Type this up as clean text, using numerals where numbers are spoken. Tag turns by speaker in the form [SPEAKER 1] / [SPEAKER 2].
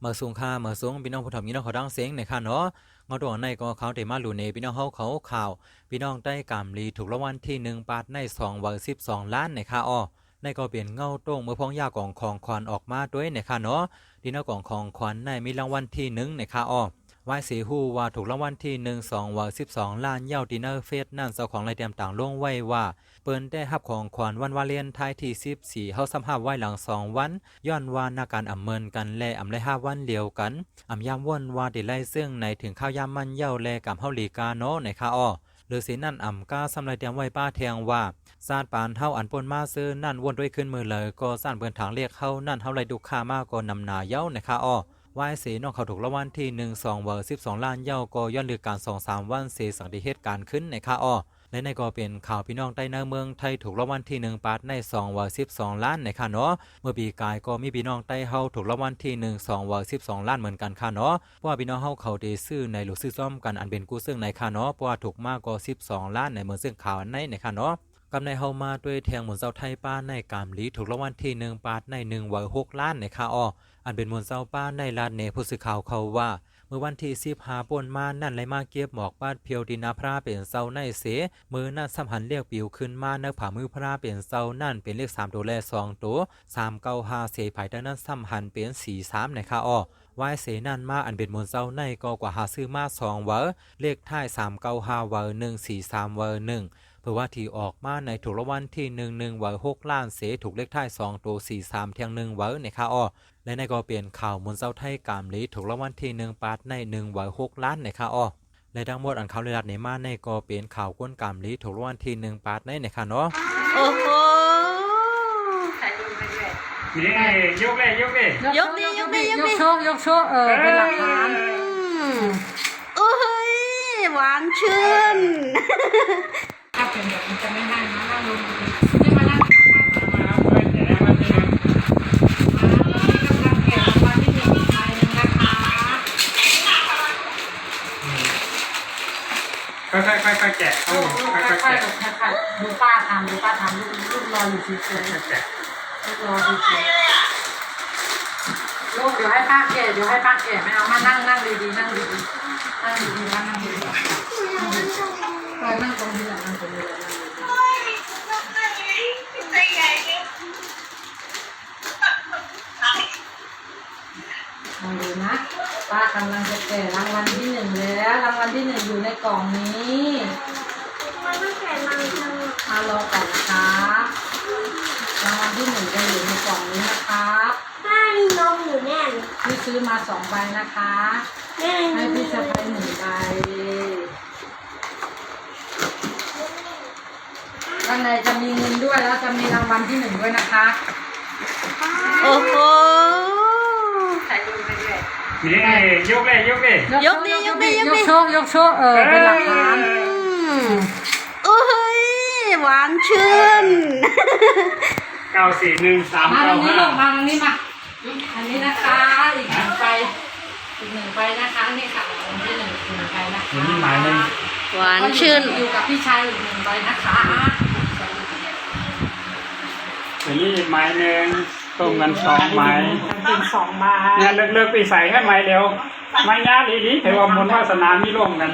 [SPEAKER 1] เมื่อสูงค่าเมื่อสูงพี่น้องผู้ทำพี่น้องเขาดังเสียงในค่ะเนาะงอตัวในก็เขาเตมาหลูเนพี่น้องเขาข่าวพี่น้องได้กำลีถูกรางวัลที่1ปาดใน212 ล้านในค่ะอ้อในก็เปลี่ยนเงาตรงเมื่อพ้องยากองของขวัญออกมาด้วยในค่ะเนาะดีนากองของขวัญในมีรางวัลที่1ในค่ะอ้อวายสีหูว่าถูกรางวัลที่1212 ล้านเย้าดินเนอร์เฟสนั่นเจ้าของรายเตรียมต่างลงไว้ว่าเปิ้นได้รับของขวัญวันวาเลนไทน์ที่14เฮาสัมภาษณ์ไว้หลัง2วันย้อนว่านาการอำเมินกันและอำไล5วันเดียวกันอำยามว่นว่าได้ไล่ซึ่งในถึงข้าวยามมันเย้าแลกับเฮาลีกาเนาะในค่ะอ้อหรือสินั่นอำกาสำไรเตรียมไว้ป้าแทงว่าซาดปานเฮาอันปนมาซื้อนั่นวนด้วยขึ้นมือเลยก็ซ่านเปิ้นทางเรียกเฮานั่นเฮาไล่ดุค่ามากก็นำหน้าเย้าในค่ะอ้อวายสีน้องเขาถูกรางวัลที่12 ล้านเย้าก็ย้อนลือการ2-3วันเสสังเดเหตุการณ์ขึ้นในค่ะอ้อและในก็เป็นข่าวพี่น้องใต้เนื้อเมืองไทยถูกรางวัลที่1ปาดใน12 ล้านในค่ะเนาะเมื่อปีกายก็มีพี่น้องใต้เฮาถูกรางวัลที่12 ล้านเหมือนกันค่ะเนาะเพราะว่าพี่น้องเฮาเขาได้ซื้อในหลุดซื้อซ่อมกันอันเป็นกู้ซึ่งในค่ะเนาะเพราะว่าถูกมากก็12 ล้านในเมืองซึ่งข่าวในค่ะเนาะกำในเฮามาด้วยแทงหมุนเจ้าไทยป้าในกามลีถูกรางวัลที่1ปาดใน106 ล้านในค่ะอ้ออันเป็นมวลเจ้าป้าในลาดเนผู้สื่อข่าวเขาว่าเมื่อวันที่15ป่นมานั่นไหลมาเก็บหมอกบาดเพียวดินาพระเป็นเซาในเสมือนั่นสัมหันเรียกปิวขึ้นมาเนื้อผ่ามือพระเป็นเซานั่นเป็นเลข3ตัวแล2ตัว395เสภายดังนั้นสัมหันเป็น43ในค่ะอ้อวายเสนั่นมาอันเป็นมวลเซาในก็กว่าหาซื้อมา2เวอเลขท้าย395เวอ143เวอ1เพื่อว่าที่ออกมาในถูกรางวัลที่11เวอ6 ล้านเสถูกเลขท้าย2ตัว43เทียง1เวอในค่ะอ้อและในก็เปลี่ยนข่าวมวลเจ้าไทยกามลีถูกรางวัลที่1ปาดใน106 ล้านในค่ะอ้อและทั้งหมดอันข่าวเลยรัดในมาในก็เปลี่ยนข่าวก้นกามลีถูกรางวัลที่1ปาดในค่ะเนาะ
[SPEAKER 2] โอ้โห
[SPEAKER 3] นี่ยกเลย
[SPEAKER 2] ยก
[SPEAKER 4] โชคเป็นหลักฐาน
[SPEAKER 2] โอ้ยหวานชื่น
[SPEAKER 4] ถ้าเป็นแบบนี้จะไม่ให้นะนั่งลงนี่มานั่งข้างๆ
[SPEAKER 3] มาเพื่อนอย่ามาที่นั่น
[SPEAKER 4] กำลังแกะรางวัลที่1อีกใบนึงนะคะ
[SPEAKER 3] ค่อยๆแกะค่อยๆแกะ
[SPEAKER 4] ดูป้าทำลูกรออยู่เฉยๆ
[SPEAKER 3] แกะ
[SPEAKER 4] ลูกรอเฉยๆลูกเดี๋ยวให้ป้าแกะไม่เอามานั่งดีๆนั่งดีๆนั่งดีๆนั่งตรงนี้แหละนั่งตรงนี้แหละลองดูนะป้ากำลังจะแกะรางวัลที่1แล้วรางวัลที่1อยู่ในกล่องนี้
[SPEAKER 2] มันไม่แข็งมัน
[SPEAKER 4] มารอก่อนนะคะรางวัลที่1จะอยู่ในกล่องนี้นะคะ
[SPEAKER 2] ถ้ามีนมอยู่แน่น
[SPEAKER 4] พี่ซื้อมา2ใบนะคะให้พี่สะพ้าย1ใบข้างในจะมีเงินด้วยแล้วจะมีรางวัลที่1ด้วยนะคะ
[SPEAKER 2] โอ้โห
[SPEAKER 3] นี่ยกเลย
[SPEAKER 2] ยก
[SPEAKER 4] โชคเป็นหลักฐาน
[SPEAKER 2] โอ้ยหวานชื่น
[SPEAKER 3] 941395
[SPEAKER 4] มาตรงนี้ลงมาตรงนี้มาอันนี้นะคะอีก1ใบนะคะนี่ค่ะรางวัลที่1ใบนะคะ
[SPEAKER 3] นี่หมายนึง
[SPEAKER 2] หวานชื่น
[SPEAKER 4] อยู่กับพี่ชายอีก1ใบนะคะ
[SPEAKER 3] อย่างนี้หมายนึงต้มกัน2ไม้
[SPEAKER 4] เป็น2ไม้
[SPEAKER 3] เนี่ยเลิกไปใส่แค่ไม้เดียวไม้ยาดีๆถือว่าบุญวาสนามีร่วมกัน